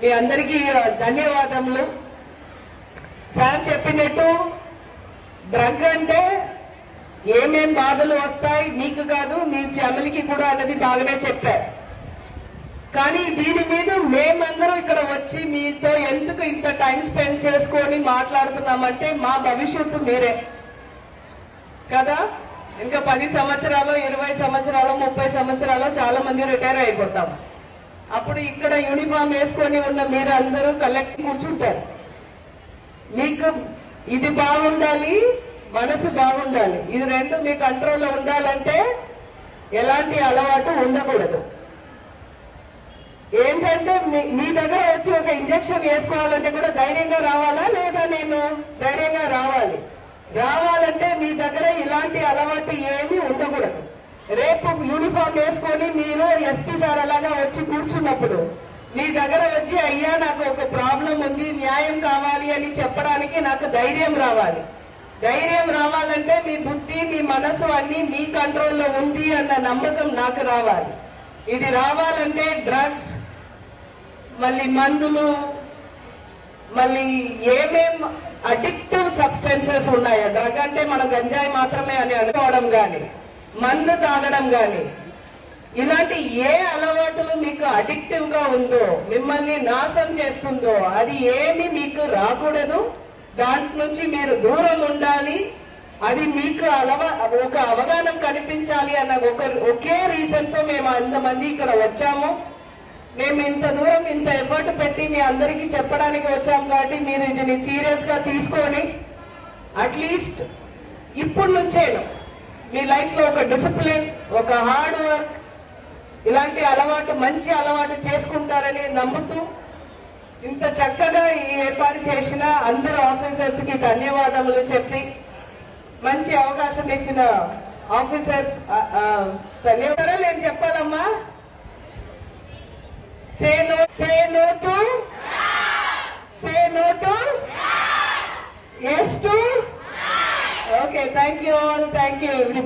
మీ అందరికీ ధన్యవాదములు. సార్ చెప్పినట్టు డ్రగ్ అంటే ఏమేం బాధలు వస్తాయి నీకు కాదు మీ ఫ్యామిలీకి కూడా అన్నది బాగానే చెప్పారు. కానీ దీని మీద మేమందరం ఇక్కడ వచ్చి మీతో ఎందుకు ఇంత టైం స్పెండ్ చేసుకొని మాట్లాడుతున్నామంటే మా భవిష్యత్తు మీరే కదా. ఇంకా 10 సంవత్సరాలు 20 సంవత్సరాలు 30 సంవత్సరాలు చాలా మంది రిటైర్ అయిపోతాం. అప్పుడు ఇక్కడ యూనిఫామ్ వేసుకొని ఉన్న మీరు అందరూ కలెక్ట్ కూర్చుంటారు. మీకు ఇది బాగుండాలి, మనసు బాగుండాలి. ఇది రెండు మీ కంట్రోల్లో ఉండాలంటే ఎలాంటి అలవాటు ఉండకూడదు. ఏంటంటే మీ దగ్గర వచ్చి ఒక ఇంజక్షన్ వేసుకోవాలంటే కూడా ధైర్యంగా రావాలా లేదా? నేను ధైర్యంగా రావాలంటే మీ దగ్గర ఇలాంటి అలవాటు ఏమీ ఉండకూడదు. రేపు యూనిఫామ్ వేసుకొని మీరు ఎస్పీ సార్ అలాగా వచ్చి కూర్చున్నప్పుడు మీ దగ్గర వచ్చి అయ్యా నాకు ఒక ప్రాబ్లం ఉంది, న్యాయం కావాలి అని చెప్పడానికి నాకు ధైర్యం రావాలి. ధైర్యం రావాలంటే మీ బుద్ధి మీ మనసు అన్ని మీ కంట్రోల్లో ఉంది అన్న నమ్మకం నాకు రావాలి. ఇది రావాలంటే డ్రగ్స్, మళ్ళీ మందులు, మళ్ళీ ఏమేం అడిక్టివ్ సబ్స్టెన్సెస్ ఉన్నాయో, డ్రగ్ అంటే మన గంజాయి మాత్రమే అని అనుకోవడం కానీ, మందు తాగడం కానీ, ఇలాంటి ఏ అలవాటులు మీకు అడిక్టివ్ గా ఉందో, మిమ్మల్ని నాశనం చేస్తుందో అది ఏమి మీకు రాకూడదు. దాంట్ నుంచి మీరు దూరం ఉండాలి. అది మీకు ఒక అవగాహన కనిపించాలి అన్న ఒకే రీజన్ తో మేము అంతమంది ఇక్కడ వచ్చాము. మేము ఇంత దూరం ఇంత ఎఫర్ట్ పెట్టి మీ అందరికీ చెప్పడానికి వచ్చాము. కాబట్టి మీరు ఇది సీరియస్ గా తీసుకొని అట్లీస్ట్ ఇప్పుడు నుంచేను మీ లైఫ్ లో ఒక డిసిప్లిన్, ఒక హార్డ్ వర్క్, ఇలాంటి అలవాటు మంచి అలవాటు చేసుకుంటారని నమ్ముతూ ఇంత చక్కగా ఈ ఏర్పాటు చేసిన అందరు ఆఫీసర్స్ కి ధన్యవాదములు చెప్పి మంచి అవకాశం ఇచ్చిన ఆఫీసర్స్ ధన్యవాదాలు నేను చెప్పాలమ్మా. Say no to yes to. Okay, thank you all, thank you everybody.